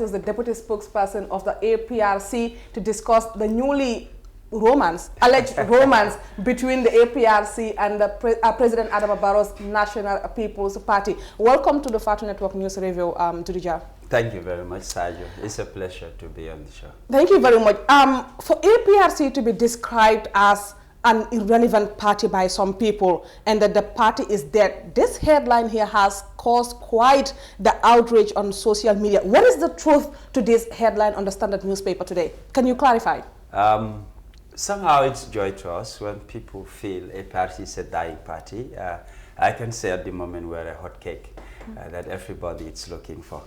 is the deputy spokesperson of the APRC to discuss the alleged romance between the APRC and the President Adama Barrow's National People's Party. Welcome to the Fatu Network News Review, Tudija. Thank you very much, Sergio. It's a pleasure to be on the show. Thank you very much. For APRC to be described as an irrelevant party by some people and that the party is dead, this headline here has caused quite the outrage on social media. What is the truth to this headline on the Standard newspaper today? Can you clarify? Somehow it's joy to us when people feel APRC is a dying party. I can say at the moment we're a hot cake that everybody is looking for.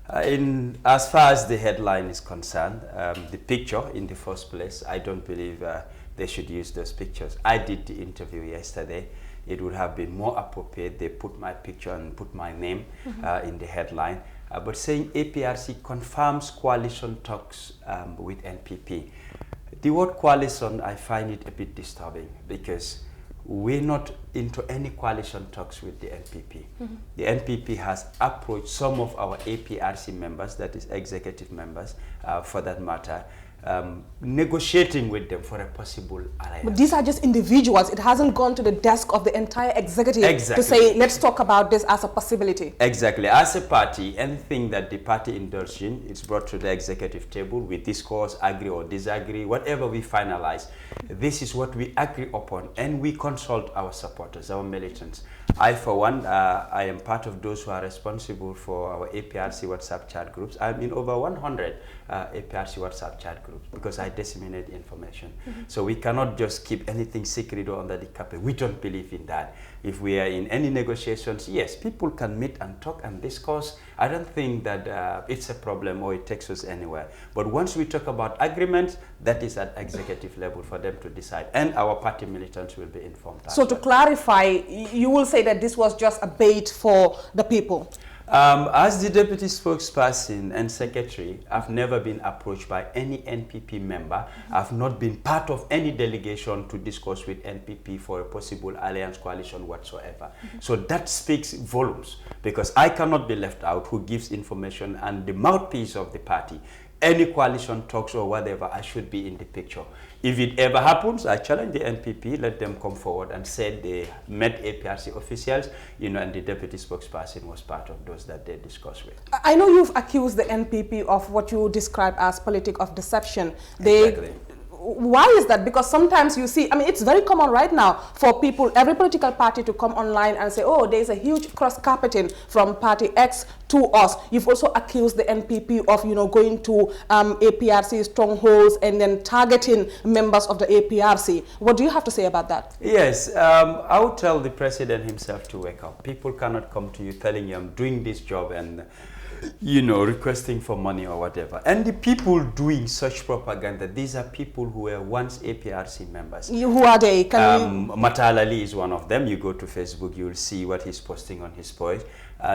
As far as the headline is concerned, the picture in the first place, I don't believe they should use those pictures. I did the interview yesterday. It would have been more appropriate they put my picture and put my name in the headline. But saying APRC confirms coalition talks with NPP. The word coalition, I find it a bit disturbing because we're not into any coalition talks with the NPP. The NPP has approached some of our APRC members, that is executive members for that matter, negotiating with them for a possible alliance. But these are just individuals. It hasn't gone to the desk of the entire executive to say, let's talk about this as a possibility. Exactly. As a party, anything that the party indulges in, it's brought to the executive table. We discuss, agree or disagree, whatever we finalize. This is what we agree upon, and we consult our supporters, our militants. I, for one, I am part of those who are responsible for our APRC WhatsApp chat groups. I'm in over 100 APRC WhatsApp chat groups because I disseminate information. So we cannot just keep anything secret or under the carpet. We don't believe in that. If we are in any negotiations, yes, people can meet and talk and discuss. I don't think that it's a problem or it takes us anywhere. But once we talk about agreements, that is at executive level for them to decide. And our party militants will be informed. So to clarify, you will say that this was just a bait for the people? As the deputy spokesperson and secretary, I've never been approached by any NPP member. I've not been part of any delegation to discuss with NPP for a possible alliance coalition whatsoever. So that speaks volumes because I cannot be left out who gives information and the mouthpiece of the party. Any coalition talks or whatever, I should be in the picture. If it ever happens, I challenge the NPP, let them come forward and say they met APRC officials, and the deputy spokesperson was part of those that they discussed with. I know you've accused the NPP of what you describe as politic of deception. Exactly. Why is that? Because sometimes you see, it's very common right now for people, every political party to come online and say, oh, there's a huge cross-carpeting from party X to us. You've also accused the NPP of, going to APRC strongholds and then targeting members of the APRC. What do you have to say about that? Yes, I would tell the president himself to wake up. People cannot come to you telling you, I'm doing this job and requesting for money or whatever. And the people doing such propaganda, these are people who were once APRC members. Who are they? Matalali is one of them. You go to Facebook, you will see what he's posting on his page.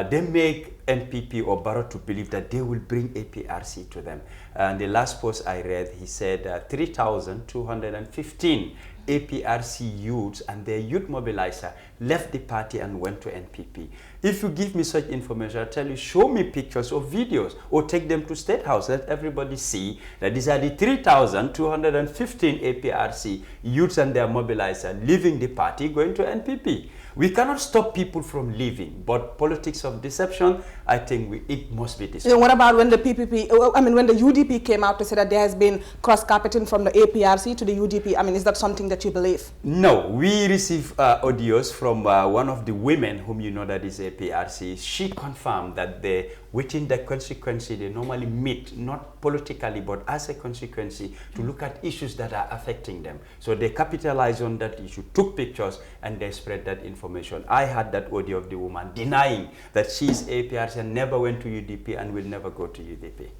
They make NPP or Barrow to believe that they will bring APRC to them. And the last post I read, he said 3,215 APRC youths and their youth mobilizer left the party and went to NPP. If you give me such information, I'll tell you, show me pictures or videos or take them to State House. Let everybody see that these are the 3,215 APRC youths and their mobilizer leaving the party, going to NPP. We cannot stop people from leaving, but politics of deception, I think it must be deception. What about when the when the UDP came out to say that there has been cross-carpeting from the APRC to the UDP? Is that something that you believe? No, we receive audios from one of the women whom you know that is APRC. She confirmed that within the constituency, they normally meet, not politically, but as a constituency, to look at issues that are affecting them. So they capitalize on that issue, took pictures, and they spread that information. I had that audio of the woman denying that she's APRC and never went to UDP and will never go to UDP.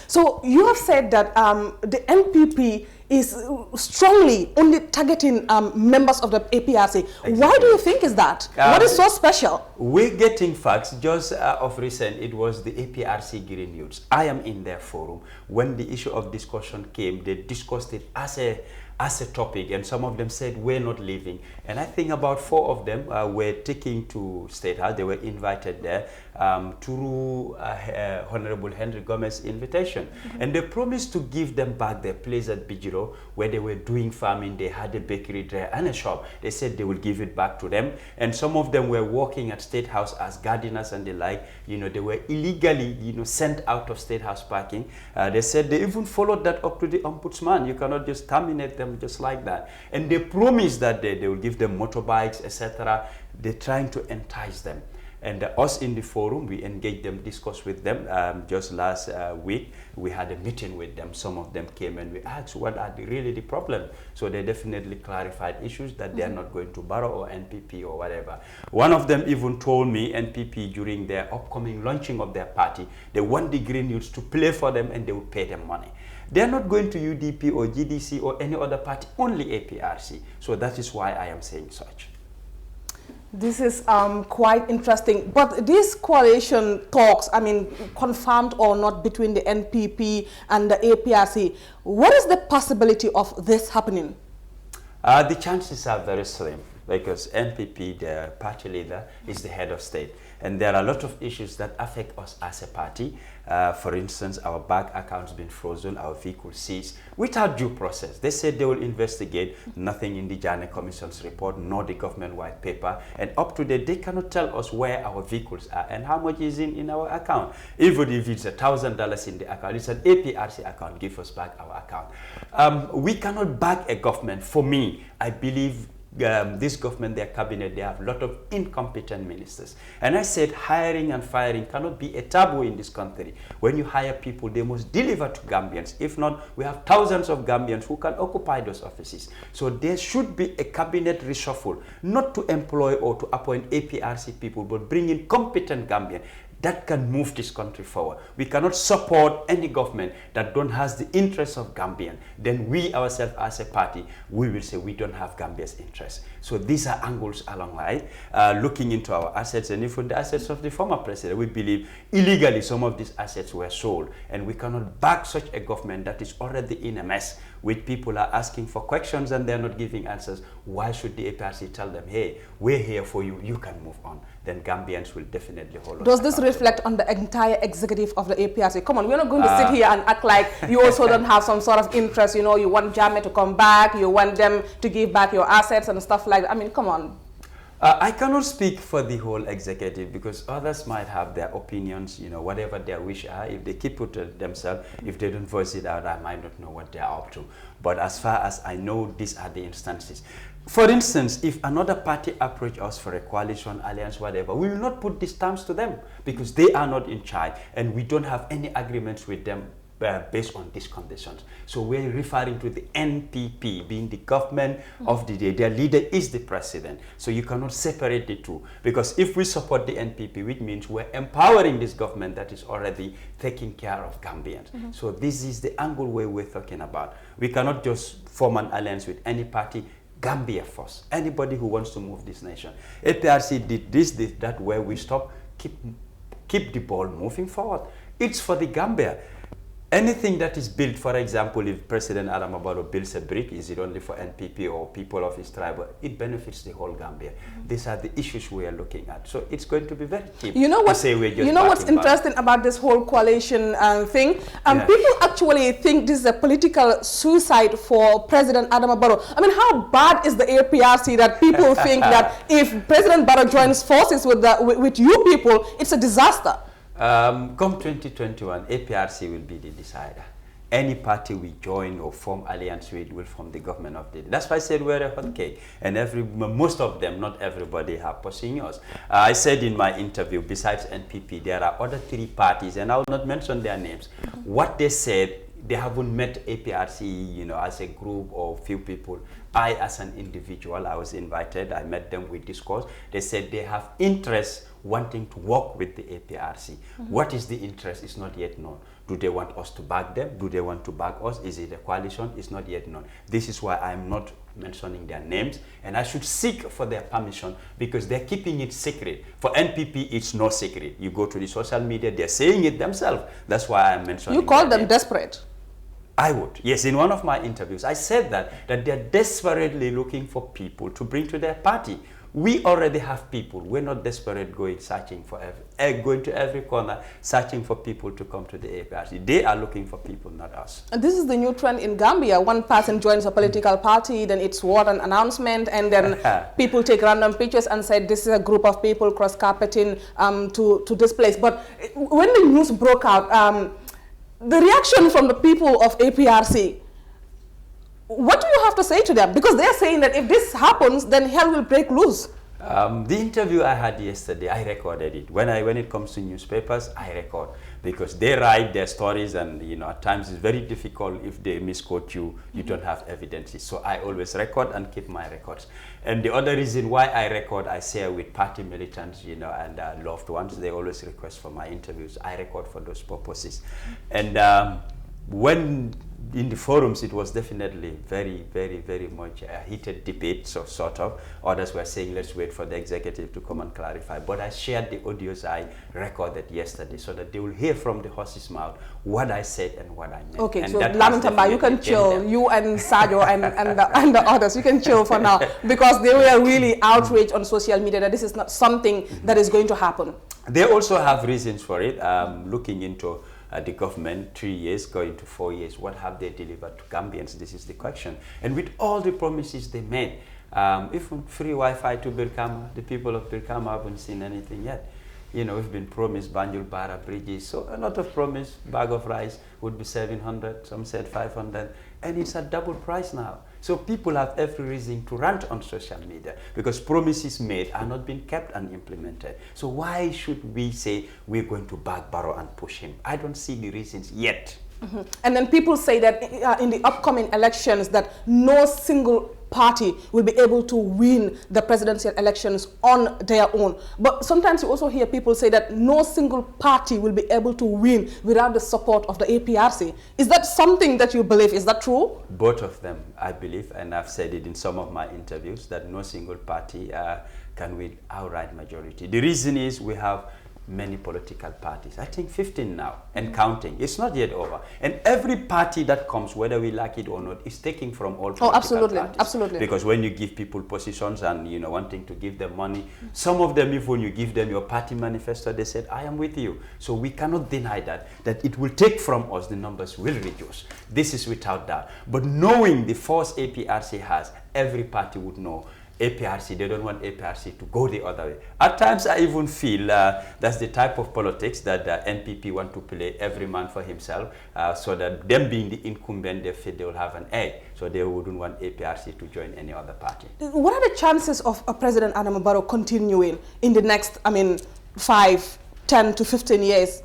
So you have said that the NPP is strongly only targeting members of the APRC. Exactly. Why do you think is that? What is so special? We're getting facts. Just of recent, it was the APRC Green Youths. I am in their forum. When the issue of discussion came, they discussed it as a topic, and some of them said we're not leaving. And I think about 4 of them were taken to State House. They were invited there through Honorable Henry Gomez's invitation. And they promised to give them back their place at Bijiro where they were doing farming. They had a bakery there and a shop. They said they will give it back to them. And some of them were working at State House as gardeners and the like. You know, they were illegally, you know, sent out of State House parking. They said they even followed that up to the ombudsman. You cannot just terminate them just like that. And they promised that they will give them motorbikes, etc. They're trying to entice them. And us in the forum, we engaged them, discussed with them. Just last week, we had a meeting with them. Some of them came and we asked, what are really the problem? So they definitely clarified issues that they are not going to Barrow or NPP or whatever. One of them even told me, NPP, during their upcoming launching of their party, they want the Green Youths to play for them and they will pay them money. They are not going to UDP or GDC or any other party, only APRC. So that is why I am saying such. This is quite interesting. But these coalition talks, I mean, confirmed or not between the NPP and the APRC, what is the possibility of this happening? The chances are very slim because NPP, the party leader, is the head of state. And there are a lot of issues that affect us as a party. For instance, our bank accounts been frozen, our vehicle seized without due process. They said they will investigate. Nothing in the Janneh Commission's report, nor the government white paper. And up to date, they cannot tell us where our vehicles are and how much is in our account. Even if it's $1,000 in the account, it's an APRC account, give us back our account. We cannot back a government. For me, I believe this government, their cabinet, they have a lot of incompetent ministers. And I said hiring and firing cannot be a taboo in this country. When you hire people, they must deliver to Gambians. If not, we have thousands of Gambians who can occupy those offices. So there should be a cabinet reshuffle, not to employ or to appoint APRC people, but bring in competent Gambians that can move this country forward. We cannot support any government that don't has the interests of Gambian. Then we ourselves as a party, we will say we don't have Gambia's interests. So these are angles along line, looking into our assets and even the assets of the former president. We believe illegally some of these assets were sold, and we cannot back such a government that is already in a mess, with people are asking for questions and they're not giving answers. Why should the APRC tell them, hey, we're here for you, you can move on? Then Gambians will definitely hold us. Does this reflect on the entire executive of the APRC? Come on, we're not going to sit here and act like you also don't have some sort of interest. You know, you want Jammeh to come back, you want them to give back your assets and stuff like that. I mean, come on. I cannot speak for the whole executive because others might have their opinions, you know, whatever their wish are. If they keep it to themselves, if they don't voice it out, I might not know what they are up to. But as far as I know, these are the instances. For instance, if another party approach us for a coalition, alliance, whatever, we will not put these terms to them because they are not in charge and we don't have any agreements with them based on these conditions. So we're referring to the NPP being the government of the day. Their leader is the president. So you cannot separate the two. Because if we support the NPP, which means we're empowering this government that is already taking care of Gambians. So this is the angle where we're talking about. We cannot just form an alliance with any party. Gambia first. Anybody who wants to move this nation. APRC did this, did that, where we stop. Keep the ball moving forward. It's for the Gambia. Anything that is built, for example, if President Adama Barrow builds a brick, is it only for NPP or people of his tribe? It benefits the whole Gambia. These are the issues we are looking at. So it's going to be very cheap. You know what's interesting about this whole coalition thing? People actually think this is a political suicide for President Adama Barrow. I mean, how bad is the APRC that people think that if President Barrow joins forces with you people, it's a disaster? Come 2021, APRC will be the decider. Any party we join or form alliance with will form the government of the day. That's why I said we're a hot cake. And most of them, not everybody, are pursuing us. I said in my interview, besides NPP, there are other 3 parties, and I will not mention their names. What they said, they haven't met APRC, you know, as a group or few people. I, as an individual, I was invited. I met them, we discussed. They said they have interest wanting to work with the APRC. What is the interest is not yet known. Do they want us to back them? Do they want to back us? Is it a coalition? It's not yet known. This is why I'm not mentioning their names, and I should seek for their permission because they're keeping it secret. For NPP, it's no secret. You go to the social media, they're saying it themselves. That's why I'm mentioning. You call them desperate. I would, yes. In one of my interviews, I said that they're desperately looking for people to bring to their party. We already have people. We're not desperate going to every corner searching for people to come to the APRC. They are looking for people, not us. And this is the new trend in Gambia. One person joins a political party, then it's what an announcement, and then people take random pictures and say this is a group of people cross-carpeting to this place. But when the news broke out, the reaction from the people of APRC, what do you have to say to them? Because they're saying that if this happens, then hell will break loose. The interview I had yesterday, I recorded it. When it comes to newspapers, I record because they write their stories, and at times it's very difficult if they misquote you. You don't have evidences. So I always record and keep my records. And the other reason why I record, I share with party militants, and loved ones. They always request for my interviews. I record for those purposes. And when in the forums, it was definitely very, very, very much a heated debate, so sort of. Others were saying, let's wait for the executive to come and clarify. But I shared the audios I recorded yesterday so that they will hear from the horse's mouth what I said and what I meant. Okay, and so Lamintamba, you can chill. You and Sajo and the others, you can chill for now, because they were really outraged on social media that this is not something that is going to happen. They also have reasons for it, looking into the government, 3 years going to 4 years. What have they delivered to Gambians? This is the question. And with all the promises they made, even free Wi-Fi to Birkama, the people of Birkama haven't seen anything yet. We've been promised Banjul Bara bridges, so a lot of promise. Bag of rice would be 700, some said 500, and it's at double price now. So people have every reason to rant on social media because promises made are not being kept and implemented. So why should we say we're going to back Barrow and push him? I don't see the reasons yet. Mm-hmm. And then people say that in the upcoming elections that no single party will be able to win the presidential elections on their own. But sometimes you also hear people say that no single party will be able to win without the support of the APRC. Is that something that you believe? Is that true? Both of them, I believe, and I've said it in some of my interviews, that no single party can win outright majority. The reason is we have many political parties. I think 15 now and counting. It's not yet over. And every party that comes, whether we like it or not, is taking from all political parties. Absolutely. Because when you give people positions and wanting to give them money, some of them, if when you give them your party manifesto, they said, I am with you. So we cannot deny that it will take from us, the numbers will reduce. This is without doubt. But knowing the force APRC has, every party would know APRC, they don't want APRC to go the other way. At times I even feel that's the type of politics that NPP want to play, every man for himself, so that them being the incumbent, they feel they will have an egg. So they wouldn't want APRC to join any other party. What are the chances of President Adama Barrow continuing in the next, 5, 10 to 15 years?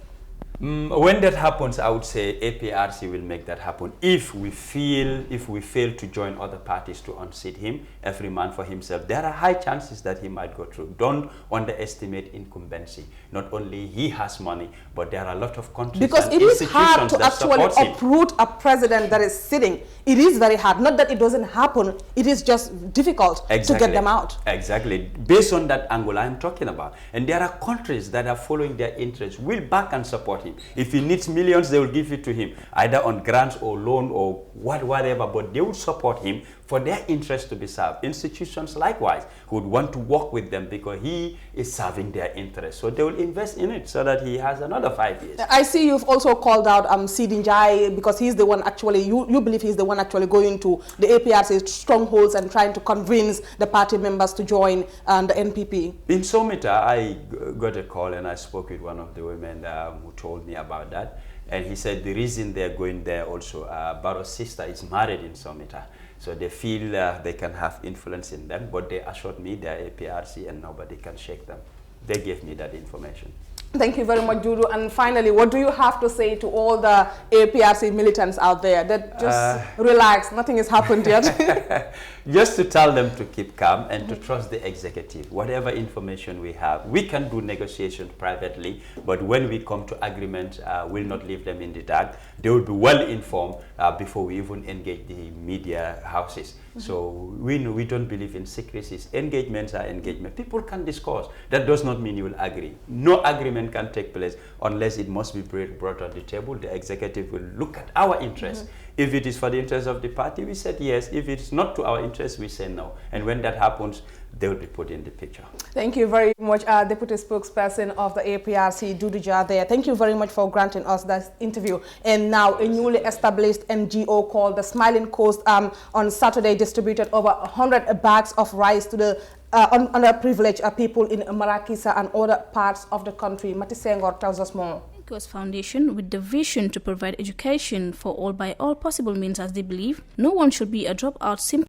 When that happens, I would say APRC will make that happen. If we fail to join other parties to unseat him, every man for himself, there are high chances that he might go through. Don't underestimate incumbency. Not only he has money, but there are a lot of countries because and it is hard to actually uproot a president that is sitting. It is very hard. Not that it doesn't happen. It is just difficult to get them out. Exactly. Based on that angle I'm talking about. And there are countries that are following their interests, will back and support him. If he needs millions, they will give it to him, either on grants or loan or whatever, but they will support him for their interest to be served. Institutions likewise would want to work with them because he is serving their interest. So they will invest in it so that he has another 5 years. I see you've also called out Sidin Jai because he's the one actually, you believe he's the one actually going to the APRC strongholds and trying to convince the party members to join the NPP. In Somita, I got a call and I spoke with one of the women who told me about that. And he said the reason they're going there also, Barrow's sister is married in Somita. So they feel they can have influence in them, but they assured me they're APRC and nobody can shake them. They gave me that information. Thank you very much, Judu. And finally, what do you have to say to all the APRC militants out there that just relax, nothing has happened yet? just to tell them to keep calm and to trust the executive. Whatever information we have, we can do negotiation privately, but when we come to agreement, we'll not leave them in the dark. They will be well informed before we even engage the media houses. So we don't believe in secrecies. Engagements are engagement. People can discuss. That does not mean you will agree. No agreement can take place unless it must be brought on the table. The executive will look at our interests. If it is for the interest of the party, we said yes. If it's not to our interest, we say no. And when that happens, they will be put in the picture. Thank you very much, Deputy Spokesperson of the APRC, Duduja there. Thank you very much for granting us that interview. And now a newly established NGO called the Smiling Coast on Saturday distributed over 100 bags of rice to the underprivileged people in Marakisa and other parts of the country. Mati Senghor tells us more. Foundation, with the vision to provide education for all by all possible means, as they believe no one should be a dropout simply